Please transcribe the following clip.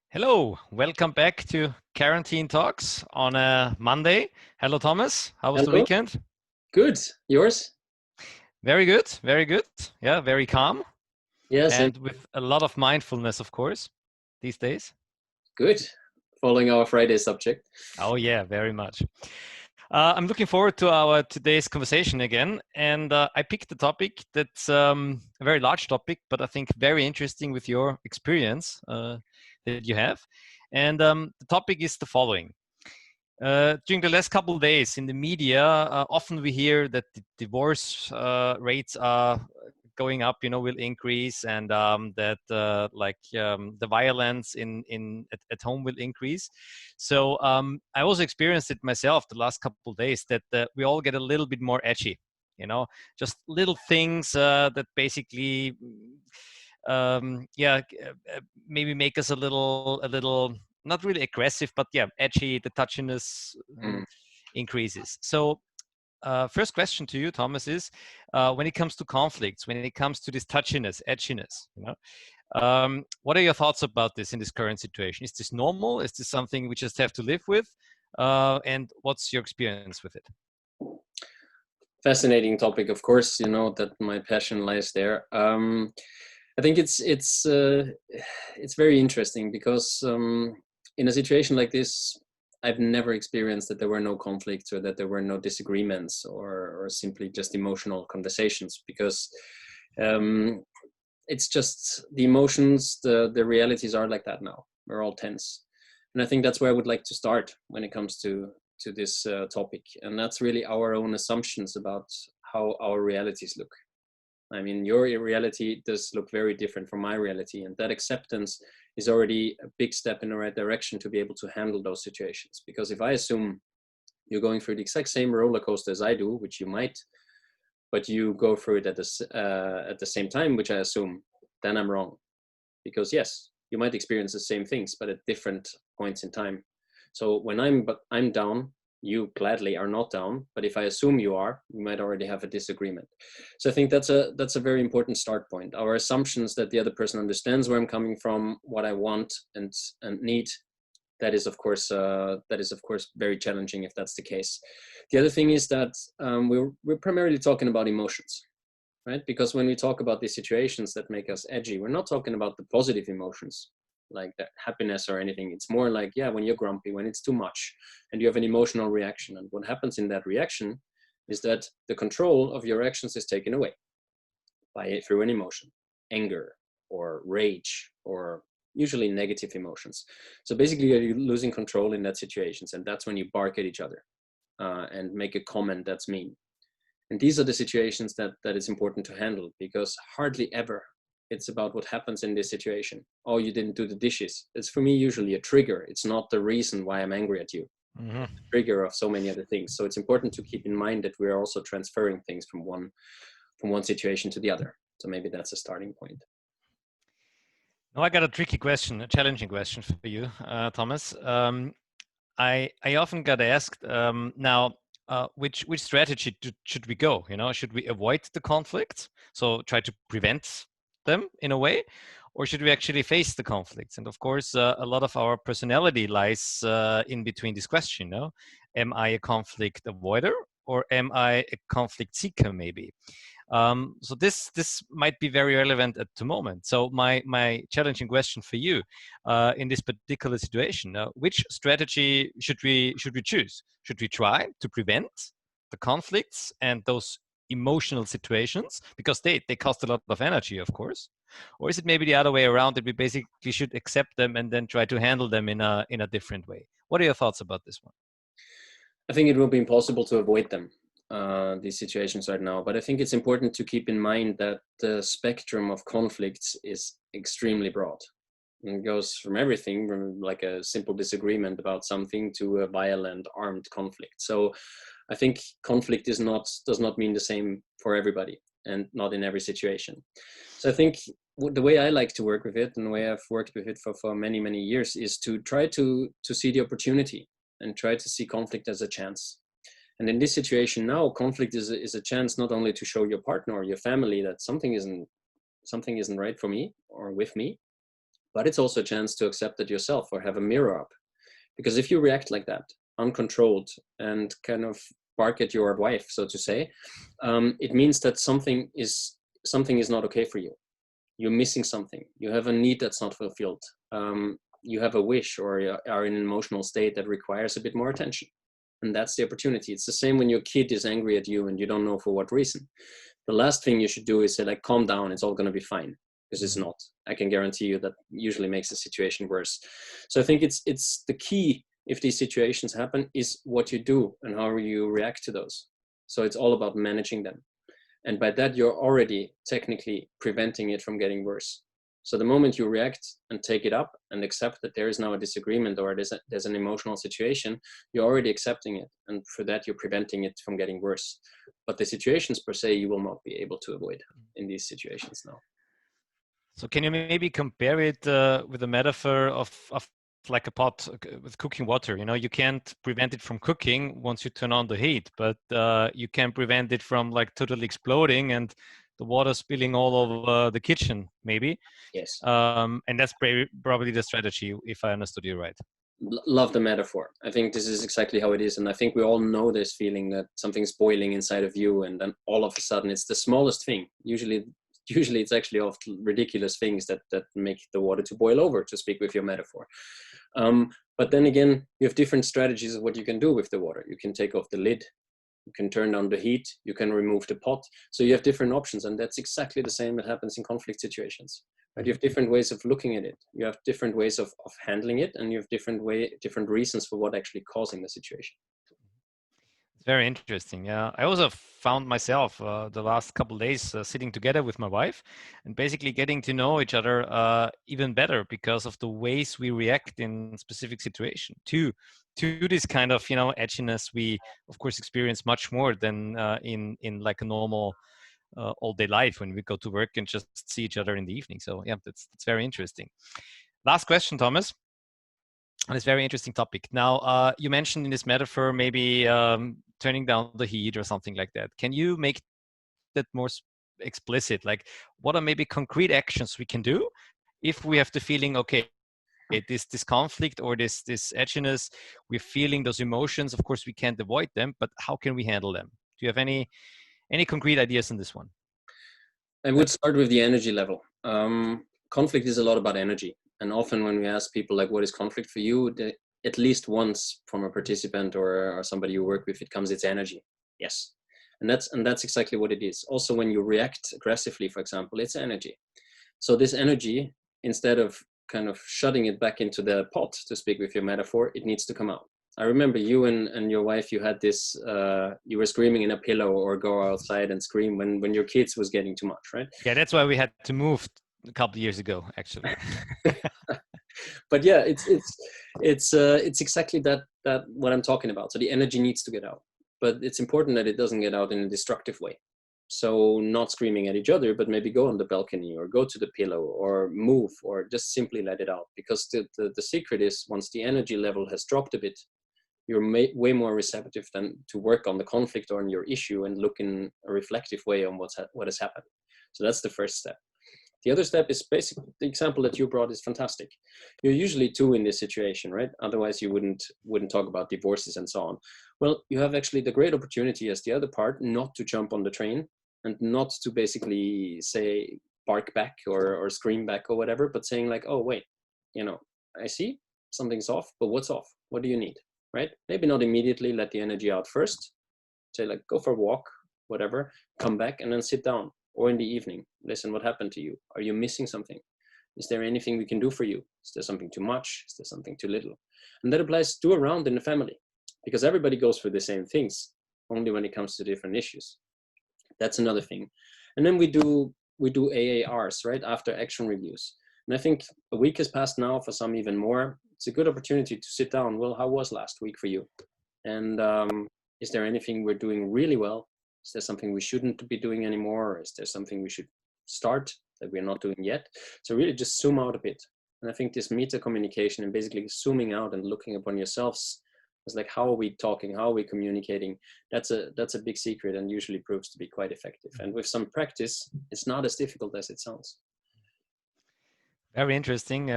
Hello, welcome back to Quarantine Talks on a Monday. Hello, Thomas. How was the Hello. weekend? Good. Yours? Very good, very good. Yeah, very calm Yeah, same. and with a lot of mindfulness, of course, these days. Good. Following our Friday subject. Oh, yeah, very much. I'm looking forward to our today's conversation again. And I picked a topic that's a very large topic, but I think very interesting with your experience that you have. And the topic is the following. During the last couple of days in the media, often we hear that the divorce rates are going up, will increase, and that the violence at home will increase. So I also experienced it myself the last couple of days that we all get a little bit more edgy, just little things that basically, maybe make us a little not really aggressive, but yeah, edgy. The touchiness Mm. increases. So first question to you, Thomas, is when it comes to conflicts, when it comes to this touchiness, edginess, what are your thoughts about this in this current situation? Is this normal? Is this something we just have to live with? And what's your experience with it? Fascinating topic, of course. You know that my passion lies there. I think it's very interesting because in a situation like this, I've never experienced that there were no conflicts or that there were no disagreements or simply just emotional conversations because it's just the emotions, the realities are like that now. We're all tense. And I think that's where I would like to start when it comes to this topic. And that's really our own assumptions about how our realities look. I mean, your reality does look very different from my reality. And that acceptance is already a big step in the right direction to be able to handle those situations. Because if I assume you're going through the exact same roller coaster as I do, which you might, but you go through it at the same time, which I assume, then I'm wrong. Because yes, you might experience the same things, but at different points in time. So when I'm down, you gladly are not down. But if I assume you are, we might already have a disagreement. So I think that's a very important start point. Our assumptions that the other person understands where I'm coming from, what I want and need. That is of course very challenging if that's the case. The other thing is that we're primarily talking about emotions, right? Because when we talk about these situations that make us edgy, we're not talking about the positive emotions like that happiness or anything. It's more like, yeah, when you're grumpy, when it's too much and you have an emotional reaction. And what happens in that reaction is that the control of your actions is taken away through an emotion, anger or rage or usually negative emotions. So basically you're losing control in that situations, and that's when you bark at each other and make a comment that's mean. And these are the situations that is important to handle, because hardly ever it's about what happens in this situation. Oh, you didn't do the dishes. It's for me usually a trigger. It's not the reason why I'm angry at you. Mm-hmm. Trigger of so many other things. So it's important to keep in mind that we're also transferring things from one situation to the other. So maybe that's a starting point. Now I got a tricky question, a challenging question for you, Thomas. I often get asked now, which strategy should we go? Should we avoid the conflicts, so try to prevent them in a way, or should we actually face the conflicts? And of course, a lot of our personality lies in between this question. Am I a conflict avoider or am I a conflict seeker? Maybe. So this might be very relevant at the moment. So my challenging question for you in this particular situation: which strategy should we choose? Should we try to prevent the conflicts and those emotional situations, because they cost a lot of energy, of course, or is it maybe the other way around, that we basically should accept them and then try to handle them in a different way? What are your thoughts about this one? I think it will be impossible to avoid them, these situations right now. But I think it's important to keep in mind that the spectrum of conflicts is extremely broad. It goes from everything from like a simple disagreement about something to a violent armed conflict. So I think conflict does not mean the same for everybody and not in every situation. So I think the way I like to work with it, and the way I've worked with it for many, many years, is to try to see the opportunity and try to see conflict as a chance. And in this situation now, conflict is a chance not only to show your partner or your family that something isn't right for me or with me, but it's also a chance to accept it yourself or have a mirror up. Because if you react like that, uncontrolled, and kind of bark at your wife, so to say, it means that something is not okay for you. You're missing something. You have a need that's not fulfilled. You have a wish or are in an emotional state that requires a bit more attention. And that's the opportunity. It's the same when your kid is angry at you and you don't know for what reason. The last thing you should do is say, like, calm down, it's all going to be fine. Because it's not. I can guarantee you that usually makes the situation worse. So I think it's the key, if these situations happen, is what you do and how you react to those. So it's all about managing them. And by that, you're already technically preventing it from getting worse. So the moment you react and take it up and accept that there is now a disagreement or there's an emotional situation, you're already accepting it. And for that, you're preventing it from getting worse. But the situations per se, you will not be able to avoid in these situations now. So can you maybe compare it with a metaphor of like a pot with cooking water? You know, you can't prevent it from cooking once you turn on the heat, but you can prevent it from like totally exploding and the water spilling all over the kitchen, maybe. Yes. And that's probably the strategy, if I understood you right. Love the metaphor. I think this is exactly how it is. And I think we all know this feeling that something's boiling inside of you. And then all of a sudden it's the smallest thing. Usually it's actually often ridiculous things that make the water to boil over, to speak with your metaphor. But then again, you have different strategies of what you can do with the water. You can take off the lid. You can turn down the heat, you can remove the pot. So you have different options, and that's exactly the same that happens in conflict situations. Right? You have different ways of looking at it. You have different ways of handling it, and you have different reasons for what actually causing the situation. It's very interesting. Yeah, I also found myself the last couple of days sitting together with my wife and basically getting to know each other even better because of the ways we react in specific situation to this kind of, you know, edginess we of course experience much more than in like a normal all day life when we go to work and just see each other in the evening. So yeah, that's very interesting. Last question, Thomas, on this very interesting topic. Now, you mentioned in this metaphor maybe turning down the heat or something like that. Can you make that more explicit? Like, what are maybe concrete actions we can do if we have the feeling, okay, this conflict or this edginess, we're feeling those emotions. Of course, we can't avoid them, but how can we handle them? Do you have any concrete ideas on this one? I would start with the energy level. Conflict is a lot about energy. And often when we ask people, like, what is conflict for you? At least once from a participant or somebody you work with, it's energy. Yes. And that's exactly what it is. Also, when you react aggressively, for example, it's energy. So this energy, instead of kind of shutting it back into the pot, to speak with your metaphor, it needs to come out. I remember you and your wife, you had this, you were screaming in a pillow or go outside and scream when your kids was getting too much, right? Yeah, that's why we had to move a couple of years ago, actually. But yeah, it's exactly that what I'm talking about. So the energy needs to get out, but it's important that it doesn't get out in a destructive way. So not screaming at each other, but maybe go on the balcony or go to the pillow or move or just simply let it out. Because the secret is, once the energy level has dropped a bit, you're way more receptive than to work on the conflict or on your issue and look in a reflective way on what has happened. So that's the first step. The other step is basically the example that you brought is fantastic. You're usually two in this situation, right? Otherwise you wouldn't talk about divorces and so on. Well, you have actually the great opportunity as the other part not to jump on the train and not to basically say bark back or scream back or whatever, but saying like, oh wait, I see something's off, but what's off? What do you need? Right? Maybe not immediately let the energy out first. Say like, go for a walk, whatever, come back and then sit down. Or in the evening, listen, what happened to you? Are you missing something? Is there anything we can do for you? Is there something too much? Is there something too little? And that applies to around in the family, because everybody goes through the same things, only when it comes to different issues. That's another thing. And then we do AARs, right? After action reviews. And I think a week has passed now, for some even more. It's a good opportunity to sit down. Well, how was last week for you? And is there anything we're doing really well? Is there something we shouldn't be doing anymore? Or is there something we should start that we're not doing yet? So really just zoom out a bit. And I think this meta communication and basically zooming out and looking upon yourselves as like, how are we talking? How are we communicating? That's a big secret and usually proves to be quite effective. And with some practice, it's not as difficult as it sounds. Very interesting.